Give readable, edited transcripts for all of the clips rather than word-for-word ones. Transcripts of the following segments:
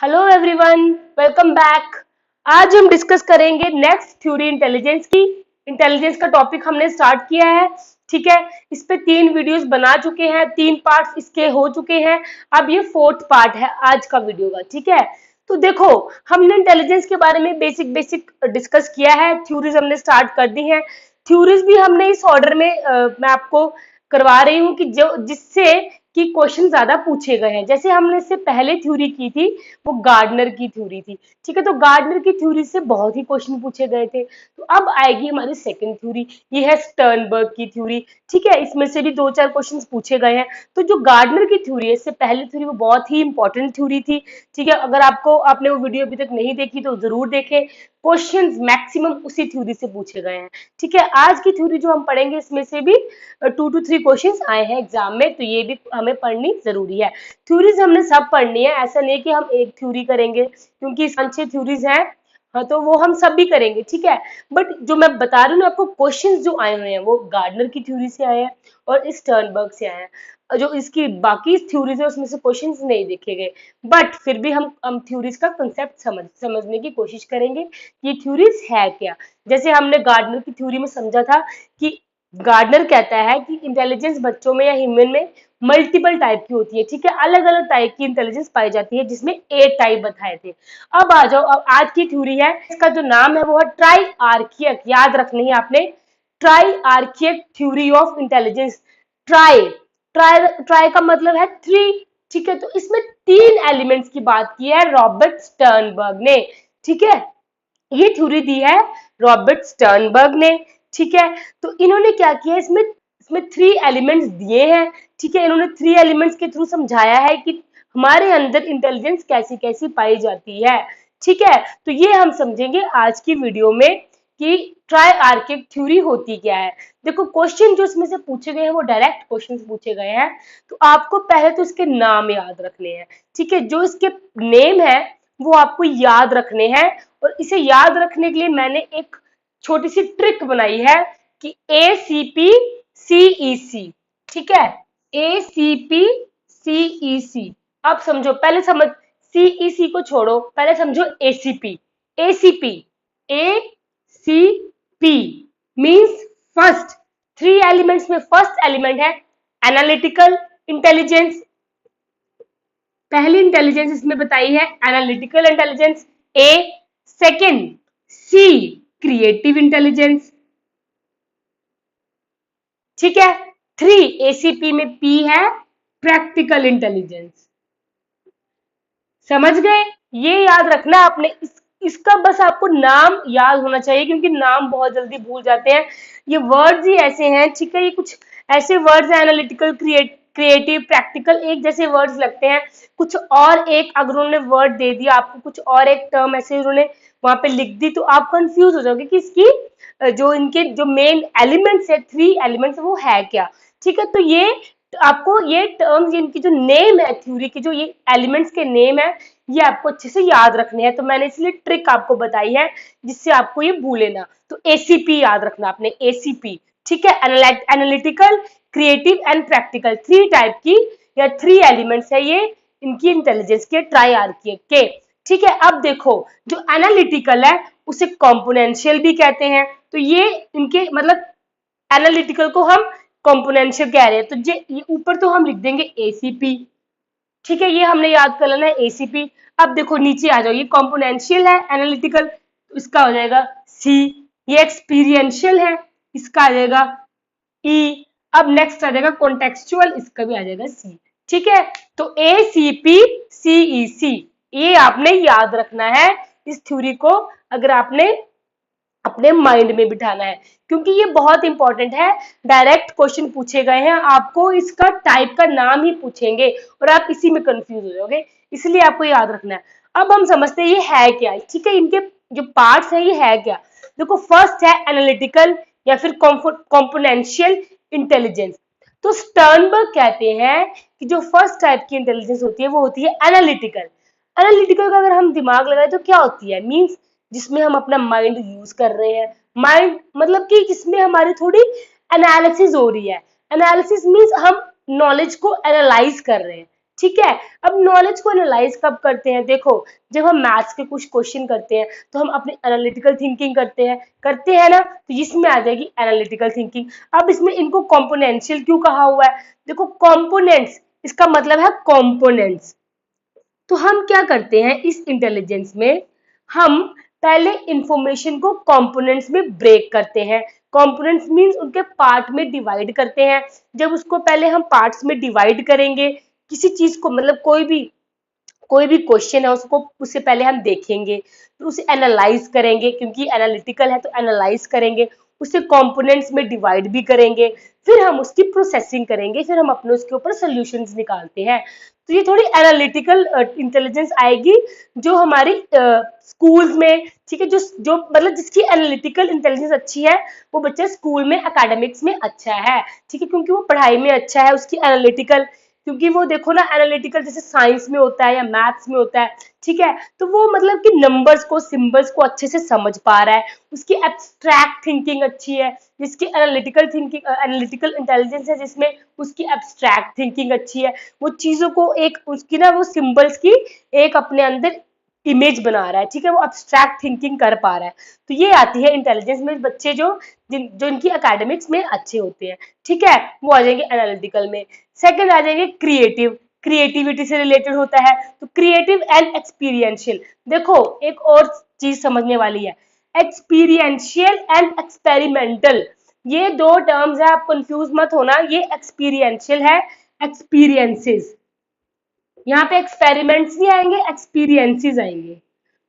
Hello everyone, welcome back. आज हम discuss करेंगे नेक्स्ट थ्योरी इंटेलिजेंस की। इंटेलिजेंस का टॉपिक हमने स्टार्ट किया है, ठीक है। इस पे 3 वीडियोस बना चुके हैं, 3 पार्ट्स इसके हो चुके हैं। अब ये 4th पार्ट है आज का वीडियो का, ठीक है। तो देखो, हमने इंटेलिजेंस के बारे में बेसिक बेसिक डिस्कस किया है, थ्योरीज हमने स्टार्ट कर दी हैं। थ्योरीज भी हमने इस ऑर्डर में मैं आपको करवा रही हूँ कि जो जिससे कि क्वेश्चन ज्यादा पूछे गए हैं। जैसे हमने इससे पहले थ्योरी की थी, वो गार्डनर की थ्योरी थी, ठीक है। तो गार्डनर की थ्योरी से बहुत ही क्वेश्चन पूछे गए थे। तो अब आएगी हमारी सेकंड थ्योरी, ये है स्टर्नबर्ग की थ्योरी, ठीक है। इसमें से भी 2-4 क्वेश्चन पूछे गए हैं। तो जो गार्डनर की थ्योरी है, इससे पहले थ्योरी, वो बहुत ही इंपॉर्टेंट थ्योरी थी, ठीक है। अगर आपने वो वीडियो अभी तक नहीं देखी तो जरूर देखें। क्वेश्चंस मैक्सिमम उसी थ्योरी से पूछे गए हैं, ठीक है। आज की थ्योरी जो हम पढ़ेंगे, इसमें से भी 2 to 3 क्वेश्चंस आए हैं एग्जाम में, तो ये भी हमें पढ़नी जरूरी है। थ्योरीज हमने सब पढ़नी है, ऐसा नहीं कि हम एक थ्योरी करेंगे, क्योंकि 5-6 थ्योरीज हैं। हाँ, तो वो हम सब भी करेंगे, ठीक है। बट जो मैं बता रही हूँ ना आपको, क्वेश्चंस जो आए हुए हैं वो गार्डनर की थ्योरी से आए हैं और स्टर्नबर्ग से आए हैं। जो इसकी बाकी थ्योरीज है उसमें से क्वेश्चंस नहीं देखे गए, बट फिर भी हम थ्योरीज का कंसेप्ट समझने की कोशिश करेंगे कि ये थ्योरीज है क्या। जैसे हमने गार्डनर की थ्योरी में समझा था कि गार्डनर कहता है कि इंटेलिजेंस बच्चों में या ह्यूमन में मल्टीपल टाइप की होती है, ठीक है। अलग अलग टाइप की इंटेलिजेंस पाई जाती है, जिसमें 8 टाइप बताए थे। अब आ जाओ, अब आज की थ्योरी है, इसका जो नाम है वो है ट्राई आर्कियक। याद रखनी है आपने, triarchic theory of intelligence. Tri tri tri का मतलब है 3, ठीक है। तो इसमें 3 एलिमेंट्स की बात की है रॉबर्ट स्टर्नबर्ग ने, ठीक है। ये थ्योरी दी है रॉबर्ट स्टर्नबर्ग ने, ठीक है। तो इन्होंने क्या किया, इसमें इसमें 3 एलिमेंट्स दिए हैं, ठीक है। इन्होंने 3 एलिमेंट्स के थ्रू समझाया है कि हमारे अंदर इंटेलिजेंस कैसी कैसी पाई जाती है, ठीक है। तो ये हम समझेंगे आज की वीडियो में कि ट्राई आर्किक थ्योरी होती क्या है। देखो, क्वेश्चन जो इसमें से पूछे गए हैं वो डायरेक्ट क्वेश्चन पूछे गए हैं। तो आपको पहले तो इसके नाम याद रखने हैं, ठीक है। जो इसके नेम है वो आपको याद रखने हैं, और इसे याद रखने के लिए मैंने एक छोटी सी ट्रिक बनाई है कि ACP CEC, ठीक है। ACP CEC। अब समझो, पहले समझ, CEC को छोड़ो, पहले समझो ACP। ACP ACP means first, 3 elements में फर्स्ट एलिमेंट है एनालिटिकल इंटेलिजेंस। पहली इंटेलिजेंस इसमें बताई है एनालिटिकल इंटेलिजेंस, ए। सेकंड, सी, क्रिएटिव इंटेलिजेंस, ठीक है। 3 ACP में P है प्रैक्टिकल इंटेलिजेंस। समझ गए? ये याद रखना आपने, इसका बस आपको नाम याद होना चाहिए, क्योंकि नाम बहुत जल्दी भूल जाते हैं। ये वर्ड्स ही ऐसे हैं, ठीक है। ये कुछ ऐसे वर्ड्स हैं, एनालिटिकल, क्रिएटिव, प्रैक्टिकल, एक जैसे वर्ड्स लगते हैं। कुछ और एक अगर उन्होंने वर्ड दे दिया आपको, कुछ और एक टर्म ऐसे उन्होंने वहां पे लिख दी, तो आप कंफ्यूज हो जाओगे कि इसकी जो इनके जो मेन एलिमेंट्स है, 3 एलिमेंट्स, वो है क्या, ठीक है। तो ये आपको ये टर्म्स, इनकी जो नेम है थ्योरी की, जो ये एलिमेंट्स के नेम है, ये आपको अच्छे से याद रखने हैं। तो मैंने इसलिए ट्रिक आपको बताई है जिससे आपको ये भूले ना। तो ACP याद रखना आपने, ACP, ठीक है। Analytical, creative and practical, 3 type की या 3 एलिमेंट्स है ये इनकी इंटेलिजेंस के, ट्राई आर्कियक के, ठीक है। अब देखो, जो एनालिटिकल है उसे कॉम्पोनेंशियल भी कहते हैं। तो ये इनके मतलब एनालिटिकल को हम कॉम्पोनेंशियल कह रहे हैं, तो ये ऊपर तो हम लिख देंगे ACP, ठीक है। ये हमने याद कर लेना है ACP। अब देखो नीचे आ जाओ, ये कॉम्पोनेंशियल है एनालिटिकल, तो इसका हो जाएगा C। ये एक्सपीरियंशियल है, इसका आ जाएगा E। अब नेक्स्ट आ जाएगा कॉन्टेक्सचुअल, इसका भी आ जाएगा C, ठीक है। तो ACP CEC, ये आपने याद रखना है इस थ्योरी को, अगर आपने अपने माइंड में बिठाना है, क्योंकि ये बहुत इंपॉर्टेंट है। डायरेक्ट क्वेश्चन पूछे गए हैं, आपको इसका टाइप का नाम ही पूछेंगे और आप इसी में कंफ्यूज हो जाओगे, इसलिए आपको याद रखना है। अब हम समझते हैं ये है क्या, ठीक है। इनके जो पार्ट्स है ये है क्या। देखो, फर्स्ट है एनालिटिकल या फिर कॉम्पोनेंशियल इंटेलिजेंस। तो स्टर्नबर्ग कहते हैं कि जो फर्स्ट टाइप की इंटेलिजेंस होती है वो होती है एनालिटिकल। एनालिटिकल का अगर हम दिमाग लगाए तो क्या होती है, मीन्स जिसमें हम अपना माइंड यूज कर रहे हैं। माइंड मतलब कि जिसमें हमारी थोड़ी एनालिसिस हो रही है। एनालिसिस मीन्स हम नॉलेज को एनालाइज कर रहे हैं, ठीक है। अब नॉलेज को एनालाइज कब करते हैं, देखो जब हम मैथ्स के कुछ क्वेश्चन करते हैं तो हम अपनी एनालिटिकल थिंकिंग करते हैं ना, तो इसमें आ जाएगी एनालिटिकल थिंकिंग। अब इसमें इनको कॉम्पोनेंशियल क्यों कहा हुआ है, देखो कॉम्पोनेंट्स इसका मतलब है कॉम्पोनेंट्स। तो हम क्या करते हैं इस इंटेलिजेंस में, हम पहले इंफॉर्मेशन को कंपोनेंट्स में ब्रेक करते हैं। कंपोनेंट्स मींस उनके पार्ट में डिवाइड करते हैं। जब उसको पहले हम पार्ट्स में डिवाइड करेंगे, किसी चीज को मतलब कोई भी क्वेश्चन है उसको उससे पहले हम देखेंगे, फिर उसे एनालाइज करेंगे, क्योंकि एनालिटिकल है तो एनालाइज करेंगे, उसे कंपोनेंट्स में डिवाइड भी करेंगे, फिर हम उसकी प्रोसेसिंग करेंगे, फिर हम अपने उसके ऊपर सॉल्यूशंस निकालते हैं। तो ये थोड़ी एनालिटिकल इंटेलिजेंस आएगी जो हमारी स्कूल्स में, ठीक है, जो जो मतलब जिसकी एनालिटिकल इंटेलिजेंस अच्छी है वो बच्चा स्कूल में एकेडमिक्स में अच्छा है, ठीक है, क्योंकि वो पढ़ाई में अच्छा है, उसकी एनालिटिकल, क्योंकि वो देखो ना एनालिटिकल जैसे साइंस में होता है या मैथ्स में होता है, ठीक है, तो वो मतलब कि नंबर्स को सिंबल्स को अच्छे से समझ पा रहा है, उसकी एब्स्ट्रैक्ट थिंकिंग अच्छी है, जिसकी एनालिटिकल थिंकिंग एनालिटिकल इंटेलिजेंस है जिसमें उसकी एब्स्ट्रैक्ट थिंकिंग अच्छी है, वो चीजों को एक उसकी ना वो सिंबल्स की एक अपने अंदर इमेज बना रहा है, ठीक है, वो एब्स्ट्रैक्ट थिंकिंग कर पा रहा है। तो ये आती है इंटेलिजेंस में बच्चे जो इनकी एकेडमिक्स में अच्छे होते हैं, ठीक है, वो आ जाएंगे एनालिटिकल में। सेकंड आ जाएंगे क्रिएटिव, क्रिएटिविटी से रिलेटेड होता है, तो क्रिएटिव एंड एक्सपीरियंशियल। देखो एक और चीज समझने वाली है, एक्सपीरियंशियल एंड एक्सपेरिमेंटल, ये दो टर्म्स है, आप कंफ्यूज मत होना, ये एक्सपीरियंशियल है, एक्सपीरियंसेस, यहाँ पे एक्सपेरिमेंट्स नहीं आएंगे, एक्सपीरियंसेस आएंगे।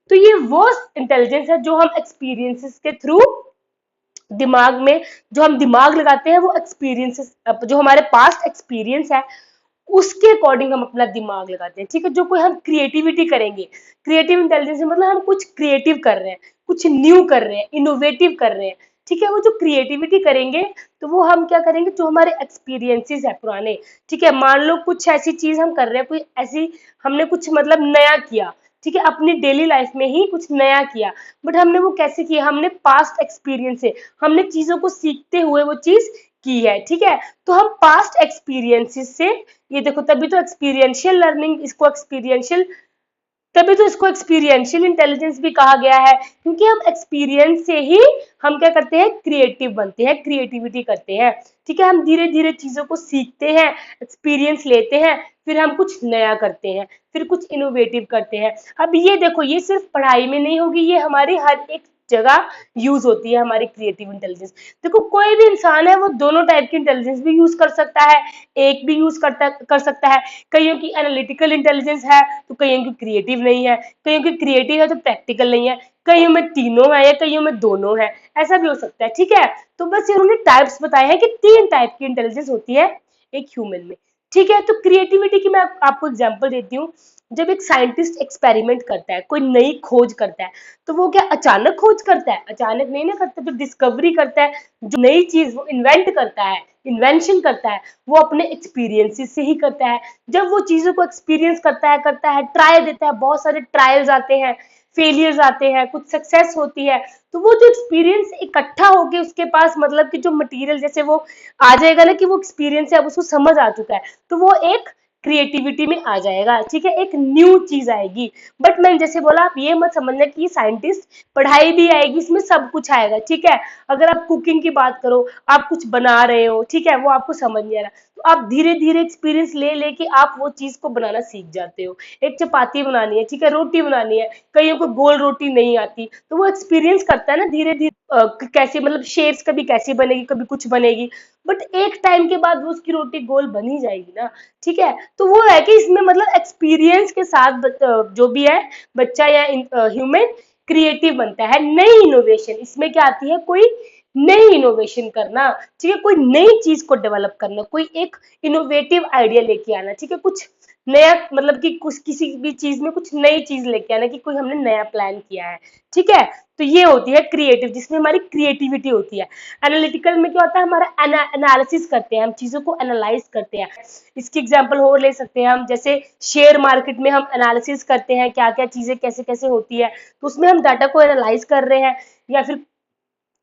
तो ये वो इंटेलिजेंस है जो हम एक्सपीरियंसेस के थ्रू दिमाग में, जो हम दिमाग लगाते हैं, वो एक्सपीरियंसेस जो हमारे पास्ट एक्सपीरियंस है उसके अकॉर्डिंग हम अपना दिमाग लगाते हैं, ठीक है। जो कोई हम क्रिएटिविटी करेंगे, क्रिएटिव इंटेलिजेंस मतलब हम कुछ क्रिएटिव कर रहे हैं, कुछ न्यू कर रहे हैं, इनोवेटिव कर रहे हैं, ठीक है, वो जो क्रिएटिविटी करेंगे तो वो हम क्या करेंगे, जो हमारे एक्सपीरियंसेस है पुराने, ठीक है, मान लो कुछ ऐसी चीज हम कर रहे हैं, कोई ऐसी हमने कुछ मतलब नया किया, ठीक है, अपनी डेली लाइफ में ही कुछ नया किया, बट हमने वो कैसे किया, हमने पास्ट एक्सपीरियंस से, हमने चीजों को सीखते हुए वो चीज की है, ठीक है। तो हम पास्ट एक्सपीरियंसेस से, ये देखो तभी तो एक्सपीरियंशियल लर्निंग, इसको एक्सपीरियंशियल, तभी तो इसको एक्सपीरियंशियल इंटेलिजेंस भी कहा गया है, क्योंकि हम एक्सपीरियंस से ही हम क्या करते हैं, क्रिएटिव बनते हैं, क्रिएटिविटी करते हैं, ठीक है, हम धीरे धीरे चीजों को सीखते हैं, एक्सपीरियंस लेते हैं, फिर हम कुछ नया करते हैं, फिर कुछ इनोवेटिव करते हैं। अब ये देखो ये सिर्फ पढ़ाई में नहीं होगी, ये हमारी हर एक जगह यूज होती है हमारी क्रिएटिव इंटेलिजेंस। देखो कोई भी इंसान है वो दोनों टाइप की इंटेलिजेंस भी यूज कर सकता है, एक भी यूज कर सकता है। कईयों की एनालिटिकल इंटेलिजेंस है तो कईयों की क्रिएटिव नहीं है, कईयों की क्रिएटिव है तो प्रैक्टिकल नहीं है, कईयों में तीनों है या कईयों में दोनों है, ऐसा भी हो सकता है, ठीक है। तो बस इन्होंने टाइप्स बताए हैं कि 3 टाइप की इंटेलिजेंस होती है एक ह्यूमन में, ठीक है। तो क्रिएटिविटी की मैं आपको एग्जांपल देती हूँ। जब एक साइंटिस्ट एक्सपेरिमेंट करता है, कोई नई खोज करता है, तो वो क्या अचानक खोज करता है, अचानक नहीं ना करता, जो डिस्कवरी करता है, जो नई चीज वो इन्वेंट करता है, इन्वेंशन करता है, वो अपने एक्सपीरियंसेस से ही करता है। जब वो चीजों को एक्सपीरियंस करता है, ट्राई देता है, बहुत सारे ट्रायल्स आते हैं, फेलियर्स आते हैं, कुछ सक्सेस होती है, तो वो जो एक्सपीरियंस इकट्ठा होके उसके पास मतलब कि जो मटेरियल जैसे वो आ जाएगा ना कि वो एक्सपीरियंस है, अब उसको समझ आ चुका है, तो वो एक क्रिएटिविटी में आ जाएगा, ठीक है, एक न्यू चीज आएगी। बट मैंने जैसे बोला आप ये मत समझना कि साइंटिस्ट पढ़ाई भी आएगी, इसमें सब कुछ आएगा, ठीक है। अगर आप कुकिंग की बात करो, आप कुछ बना रहे हो, ठीक है, वो आपको समझ नहीं आ रहा, तो आप धीरे धीरे एक्सपीरियंस ले लेके आप वो चीज को बनाना सीख जाते हो। एक चपाती बनानी है, ठीक है, रोटी बनानी है, कईयों को गोल रोटी नहीं आती, तो वो एक्सपीरियंस करता है ना धीरे धीरे, कैसे मतलब शेप्स कभी कैसी बनेगी, कभी कुछ बनेगी, बट एक टाइम के बाद वो उसकी रोटी गोल बन ही जाएगी ना, ठीक है। तो वो है कि इसमें मतलब एक्सपीरियंस के साथ जो भी है बच्चा या ह्यूमन क्रिएटिव बनता है। नई इनोवेशन इसमें क्या आती है, कोई नई इनोवेशन करना, ठीक है, कोई नई चीज को डेवलप करना, कोई एक इनोवेटिव आइडिया लेके आना, ठीक है, कुछ नया मतलब कि कुछ किसी भी चीज में कुछ नई चीज लेके आना कि कोई हमने नया प्लान किया है, ठीक है। तो ये होती है क्रिएटिव, जिसमें हमारी क्रिएटिविटी होती है। एनालिटिकल में क्या होता है, हमारा एनालिसिस करते हैं, हम चीजों को एनालाइज करते हैं। इसकी एग्जांपल और ले सकते हैं हम, जैसे शेयर मार्केट में हम एनालिसिस करते हैं क्या क्या चीजें कैसे कैसे होती है, तो उसमें हम डाटा को एनालाइज कर रहे हैं, या फिर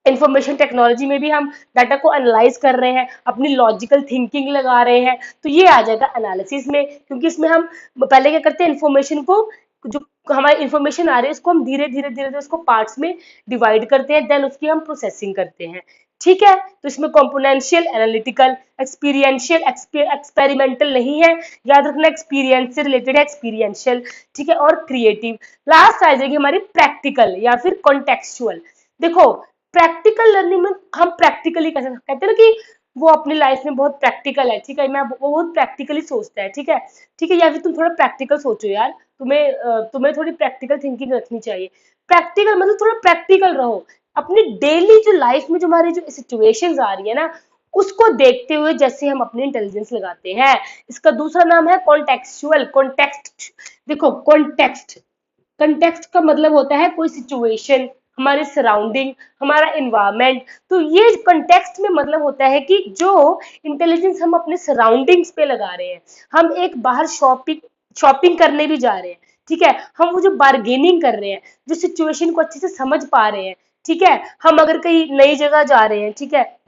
इंफॉर्मेशन टेक्नोलॉजी में भी हम डाटा को एनालाइज कर रहे हैं, अपनी लॉजिकल थिंकिंग लगा रहे हैं, तो ये आ जाएगा एनालिसिस में। क्योंकि इसमें हम पहले क्या करते हैं, इंफॉर्मेशन को, जो हमारी इंफॉर्मेशन आ रही है उसको हम धीरे धीरे धीरे धीरे उसको पार्ट्स में डिवाइड करते हैं, देन उसकी हम प्रोसेसिंग करते हैं। ठीक है, तो इसमें कॉम्पोनेंशियल, एनालिटिकल, एक्सपीरियंशियल, एक्सपेरिमेंटल नहीं है, याद रखना एक्सपीरियंस से रिलेटेड है, एक्सपीरियंशियल। ठीक है, और क्रिएटिव। लास्ट आ जाएगी हमारी प्रैक्टिकल या फिर कॉन्टेक्चुअल। देखो, प्रैक्टिकल लर्निंग में हम प्रैक्टिकली कहते हैं ना कि वो अपनी लाइफ में बहुत प्रैक्टिकल है, ठीक है, मैं वो बहुत प्रैक्टिकली सोचता है, ठीक है, ठीक है, या फिर तुम थोड़ा प्रैक्टिकल सोचो यार, तुम्हें थोड़ी प्रैक्टिकल थिंकिंग रखनी चाहिए। प्रैक्टिकल मतलब थोड़ा प्रैक्टिकल रहो, अपनी डेली जो लाइफ में जो हमारी जो सिचुएशंस आ रही है ना, उसको देखते हुए जैसे हम अपनी इंटेलिजेंस लगाते हैं। इसका दूसरा नाम है कॉन्टेक्चुअल, कॉन्टेक्स्ट। देखो, कंटेक्स्ट का मतलब होता है कोई सिचुएशन, हमारे सराउंडिंग, हमारा एनवायरमेंट। तो ये कंटेक्स्ट में मतलब होता है कि जो इंटेलिजेंस हम अपने सराउंडिंग्स पे लगा रहे हैं, हम एक बाहर शॉपिंग करने भी जा रहे हैं, ठीक है, हम वो जो बार्गेनिंग कर रहे हैं, जो सिचुएशन को अच्छे से समझ पा रहे हैं, ठीक है, हम अगर कहीं नई जगह जा रहे हैं, ठीक है,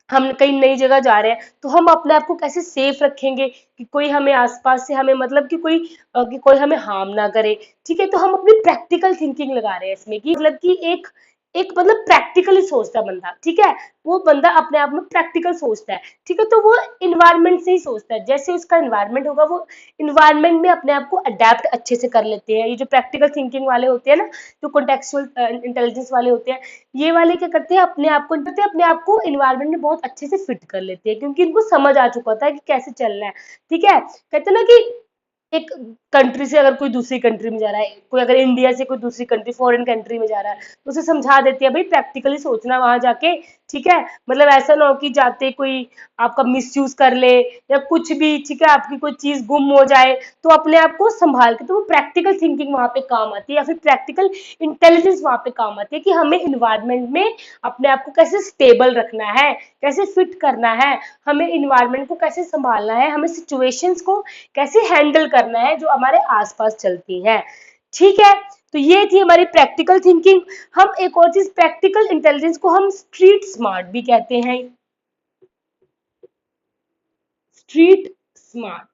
हम कहीं नई जगह जा रहे हैं, तो हम अपने आप को कैसे सेफ रखेंगे कि कोई हमें आसपास से हमें मतलब कि कोई हमें हार्म ना करे। ठीक है, तो हम अपनी प्रैक्टिकल थिंकिंग लगा रहे हैं इसमें, कि मतलब कि एक एक मतलब प्रैक्टिकली सोचता है बंदा, ठीक है, वो बंदा अपने आप में प्रैक्टिकल सोचता है, ठीक है, तो वो इन्वायरमेंट से ही सोचता है, जैसे उसका इन्वायरमेंट होगा वो इन्वायरमेंट में अपने आप को अडेप्ट अच्छे से कर लेते हैं। ये जो प्रैक्टिकल थिंकिंग वाले होते हैं ना, जो कॉन्टेक्चुअल इंटेलिजेंस वाले होते हैं, ये वाले क्या करते हैं, अपने आप को इन्वायरमेंट में बहुत अच्छे से फिट कर लेते हैं, क्योंकि इनको समझ आ चुका होता है कि कैसे चलना है। ठीक है, कहते हैं ना कि एक कंट्री से अगर कोई दूसरी कंट्री में जा रहा है, कोई अगर इंडिया से कोई दूसरी कंट्री, फॉरेन कंट्री में जा रहा है, तो उसे समझा देती है भाई प्रैक्टिकली सोचना वहां जाके। ठीक है, मतलब ऐसा ना हो कि जाते कोई आपका मिसयूज कर ले या कुछ भी, ठीक है, आपकी कोई चीज गुम हो जाए, तो अपने आप को संभाल के, तो वो प्रैक्टिकल थिंकिंग वहां पे काम आती है, या फिर प्रैक्टिकल इंटेलिजेंस वहां पे काम आती है, कि हमें इन्वायरमेंट में अपने आप को कैसे स्टेबल रखना है, कैसे फिट करना है, हमें इन्वायरमेंट को कैसे संभालना है, हमें सिचुएशंस को कैसे हैंडल करना है जो हमारे आसपास चलती हैं। ठीक है, तो ये थी हमारी प्रैक्टिकल थिंकिंग। हम एक और चीज, प्रैक्टिकल इंटेलिजेंस को हम स्ट्रीट स्मार्ट भी कहते हैं, स्ट्रीट स्मार्ट।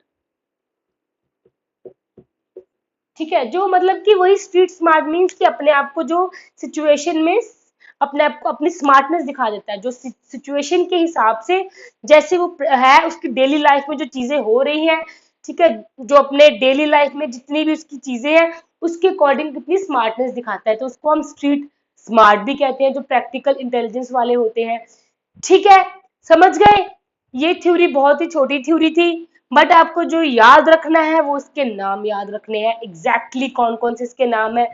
ठीक है, जो मतलब कि वही स्ट्रीट स्मार्ट मीन्स कि अपने आप को जो सिचुएशन में अपने आप को अपनी स्मार्टनेस दिखा देता है, जो सिचुएशन के हिसाब से जैसे वो है, उसकी डेली लाइफ में जो चीजें हो रही हैं, ठीक है, जो अपने डेली लाइफ में जितनी भी उसकी चीजें हैं, उसके अकॉर्डिंग कितनी स्मार्टनेस दिखाता है, तो उसको हम स्ट्रीट स्मार्ट भी कहते हैं, जो प्रैक्टिकल इंटेलिजेंस वाले होते हैं। ठीक है, समझ गए। ये थ्योरी बहुत ही छोटी थ्योरी थी, बट आपको जो याद रखना है वो इसके नाम याद रखने हैं, एग्जैक्टली कौन कौन से इसके नाम है,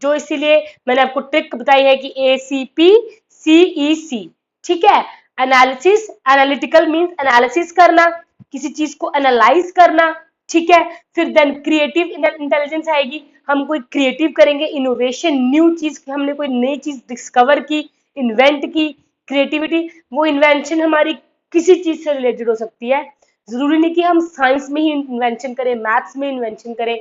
जो इसीलिए मैंने आपको ट्रिक बताई है कि ACPCEC। ठीक है, एनालिसिस, एनालिटिकल मींस एनालिसिस करना, किसी चीज को एनालाइज करना। ठीक है, फिर देन क्रिएटिव इंटेलिजेंस आएगी, हम कोई क्रिएटिव करेंगे, इनोवेशन, न्यू चीज, हमने कोई नई चीज डिस्कवर की, इन्वेंट की। क्रिएटिविटी, वो इन्वेंशन हमारी किसी चीज से रिलेटेड हो सकती है, जरूरी नहीं कि हम साइंस में ही इन्वेंशन करें, मैथ्स में इन्वेंशन करें,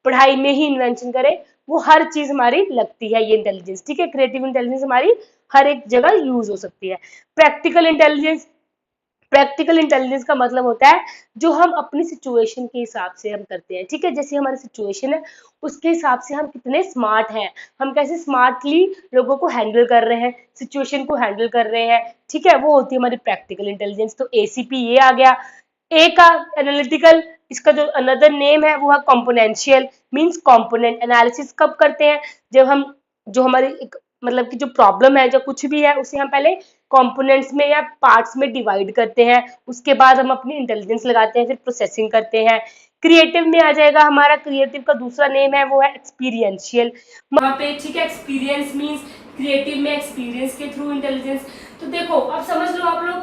पढ़ाई में ही इन्वेंशन करें, वो हर चीज हमारी लगती है ये इंटेलिजेंस। ठीक है, क्रिएटिव इंटेलिजेंस हमारी हर एक जगह यूज हो सकती है। प्रैक्टिकल इंटेलिजेंस, प्रैक्टिकल इंटेलिजेंस का मतलब होता है जो हम अपनी सिचुएशन के हिसाब से हम करते हैं। ठीक है, जैसे हमारी सिचुएशन है उसके हिसाब से हम कितने स्मार्ट हैं, हम कैसे स्मार्टली लोगों को हैंडल कर रहे हैं, सिचुएशन को हैंडल कर रहे हैं। ठीक है, वो होती है हमारी प्रैक्टिकल इंटेलिजेंस। तो ACP ये आ गया। ए का एनालिटिकल, इसका जो अनदर नेम है वो है कॉम्पोनेंशियल, मींस कंपोनेंट एनालिसिस कब करते हैं, जब हम जो हमारी मतलब कि जो प्रॉब्लम है, जो कुछ भी है, उसे हम पहले कंपोनेंट्स में या पार्ट्स में डिवाइड करते हैं, उसके बाद हम अपनी इंटेलिजेंस लगाते हैं, फिर प्रोसेसिंग करते हैं। क्रिएटिव में आ जाएगा हमारा, क्रिएटिव का दूसरा नेम है वो है एक्सपीरियंशियल, वहां पे। ठीक है, एक्सपीरियंस मींस क्रिएटिव में एक्सपीरियंस के थ्रू इंटेलिजेंस। तो देखो अब समझ लो आप लोग,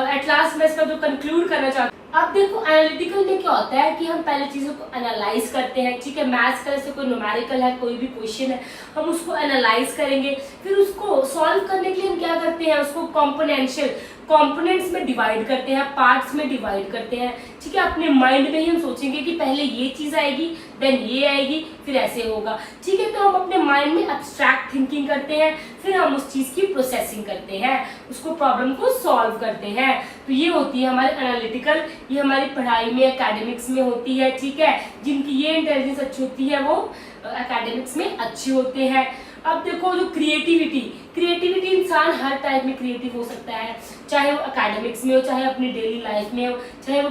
एट लास्ट मैं इसका जो कंक्लूड करना चाहती हूँ, अब देखो एनालिटिकल में क्या होता है कि हम पहले चीजों को एनालाइज करते हैं। ठीक है, मैथ्स का जैसे कोई न्यूमेरिकल है, कोई भी क्वेश्चन है, हम उसको एनालाइज करेंगे, फिर उसको सॉल्व करने के लिए हम क्या करते हैं, उसको कॉम्पोनेंशियल कंपोनेंट्स में डिवाइड करते हैं, पार्ट्स में डिवाइड करते हैं, ठीक है। अपने माइंड में ही हम सोचेंगे कि पहले ये चीज आएगी, देन ये आएगी, फिर ऐसे होगा, ठीक है। तो हम अपने माइंड में एब्स्ट्रैक्ट थिंकिंग करते हैं, फिर हम उस चीज की प्रोसेसिंग करते हैं, उसको प्रॉब्लम को सॉल्व करते हैं। तो ये होती है हमारी एनालिटिकल, ये हमारी पढ़ाई में एकेडमिक्स में होती है, ठीक है। जिनकी ये इंटेलिजेंस अच्छी होती है वो एकेडमिक्स में अच्छे होते हैं। अब देखो जो क्रिएटिविटी इंसान हर टाइप में क्रिएटिव हो सकता है, चाहे वो एकेडमिक्स में हो, चाहे अपनी डेली लाइफ में हो, चाहे वो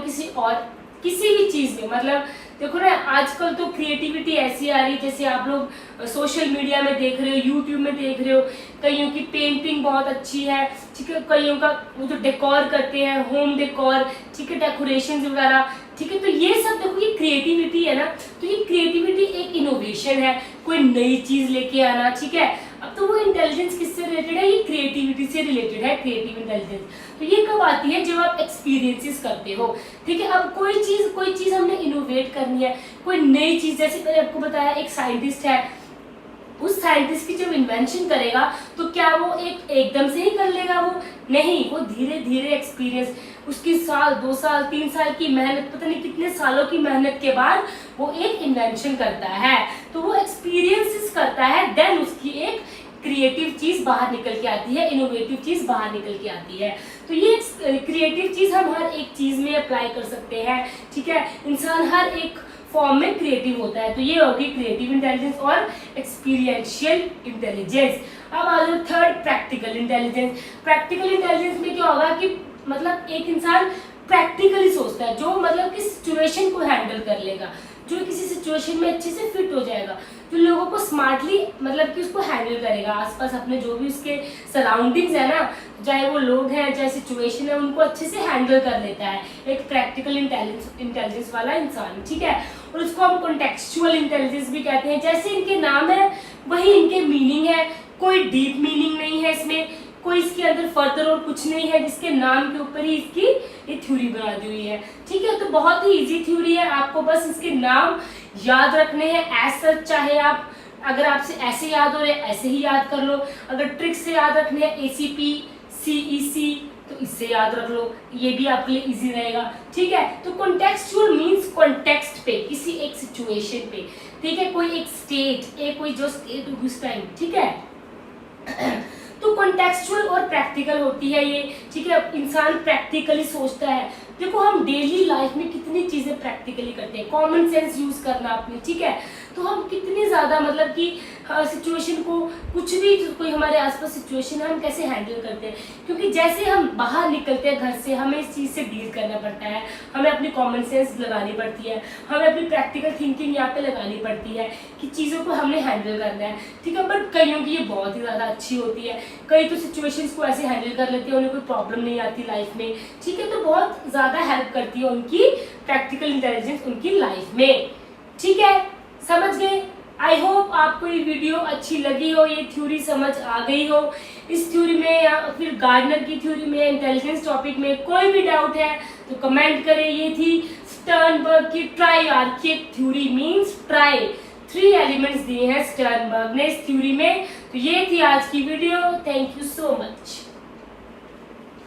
किसी भी चीज में। मतलब देखो ना, आजकल तो क्रिएटिविटी ऐसी आ रही है, जैसे आप लोग सोशल मीडिया में देख रहे हो, यूट्यूब में देख रहे हो, कईयों की पेंटिंग बहुत अच्छी है, ठीक है। कईयों का वो जो डेकोर करते हैं, होम डेकोर, ठीक है, डेकोरेशन वगैरह, ठीक है। तो ये सब देखो, ये क्रिएटिविटी है ना। तो ये क्रिएटिविटी एक इनोवेशन है, कोई नई चीज लेके आना, ठीक है। अब तो वो इंटेलिजेंस किससे रिलेटेड है? ये क्रिएटिविटी से रिलेटेड है, क्रिएटिव इंटेलिजेंस। तो ये कब आती है? जब आप एक्सपीरियंसेस करते हो, ठीक है। अब कोई चीज हमने इनोवेट करनी है, कोई नई चीज, जैसे मैंने आपको बताया एक साइंटिस्ट है, उस साइंटिस्ट की जब इन्वेंशन करेगा तो क्या वो एकदम से ही कर लेगा? वो नहीं, वो धीरे धीरे एक्सपीरियंस, उसकी साल 2 साल 3 साल की मेहनत, पता नहीं कितने सालों की मेहनत के बाद वो एक इन्वेंशन करता है। तो वो एक्सपीरियंसेस करता है, देन उसकी एक क्रिएटिव चीज बाहर निकल के आती है, इनोवेटिव चीज बाहर निकल के आती है। तो ये क्रिएटिव चीज हम हर एक चीज में अप्लाई कर सकते हैं, ठीक है। इंसान हर एक फॉर्म में क्रिएटिव होता है। तो ये होगी क्रिएटिव इंटेलिजेंस और एक्सपीरियंशियल इंटेलिजेंस। अब आ जाओ third, practical intelligence. Practical intelligence में क्या होगा कि मतलब एक इंसान प्रैक्टिकली सोचता है, जो मतलब कि सिचुएशन को हैंडल कर लेगा, जो किसी सिचुएशन में अच्छे से फिट हो जाएगा, जो लोगों को स्मार्टली मतलब कि उसको हैंडल करेगा, आसपास अपने जो भी उसके सराउंडिंग्स है ना, चाहे वो लोग हैं चाहे सिचुएशन है, उनको अच्छे से हैंडल कर लेता है एक प्रैक्टिकल इंटेलिजेंस वाला इंसान, ठीक है। और उसको हम कॉन्टेक्सचुअल इंटेलिजेंस भी कहते हैं। जैसे इनके नाम है वही इनके मीनिंग है, कोई डीप मीनिंग नहीं है इसमें, कोई इसके अंदर फर्दर और कुछ नहीं है, जिसके नाम के ऊपर ही इसकी ये थ्योरी बना दी हुई है, ठीक है। तो बहुत ही इजी थ्योरी है, आपको बस इसके नाम याद रखने हैं। एज सच चाहे आप, अगर आपसे ऐसे याद हो रहे ऐसे ही याद कर लो, अगर ट्रिक से याद रखने हैं ACP CEC तो इससे याद रख लो, ये भी आपके लिए इजी रहेगा, ठीक है। तो कॉन्टेक्सचुअल मींस कॉन्टेक्स्ट पे, किसी एक सिचुएशन पे, ठीक है, कोई एक स्टेट, कोई जो स्टेट उस टाइम, ठीक है। तो कॉन्टेक्सचुअल और प्रैक्टिकल होती है ये, ठीक है। इंसान प्रैक्टिकली सोचता है। देखो हम डेली लाइफ में कितनी चीजें प्रैक्टिकली करते हैं, कॉमन सेंस यूज करना अपने, ठीक है। तो हम कितनी ज्यादा मतलब कि सिचुएशन को, कुछ भी कोई हमारे आसपास सिचुएशन है, हम कैसे हैंडल करते हैं, क्योंकि जैसे हम बाहर निकलते हैं घर से, हमें इस चीज से डील करना पड़ता है, हमें अपनी कॉमन सेंस लगानी पड़ती है, हमें अपनी प्रैक्टिकल थिंकिंग यहाँ पे लगानी पड़ती है कि चीजों को हमने हैंडल करना है, ठीक है। बट कईयों की ये बहुत ही ज्यादा अच्छी होती है, कई तो सिचुएशंस को ऐसे हैंडल कर लेते हैं, उन्हें कोई प्रॉब्लम नहीं आती लाइफ में, ठीक है। तो बहुत ज्यादा हेल्प करती है उनकी प्रैक्टिकल इंटेलिजेंस उनकी लाइफ में, ठीक है। समझ गए? आई होप आपको ये वीडियो अच्छी लगी हो, ये थ्योरी समझ आ गई हो। इस थ्योरी में या फिर गार्डनर की थ्योरी में, इंटेलिजेंस टॉपिक में कोई भी डाउट है तो कमेंट करें। ये थी स्टर्नबर्ग की ट्राइआर्किक थ्योरी, मींस ट्राई, 3 एलिमेंट्स दिए हैं स्टर्नबर्ग ने इस थ्योरी में। तो ये थी आज की video. Thank you so much.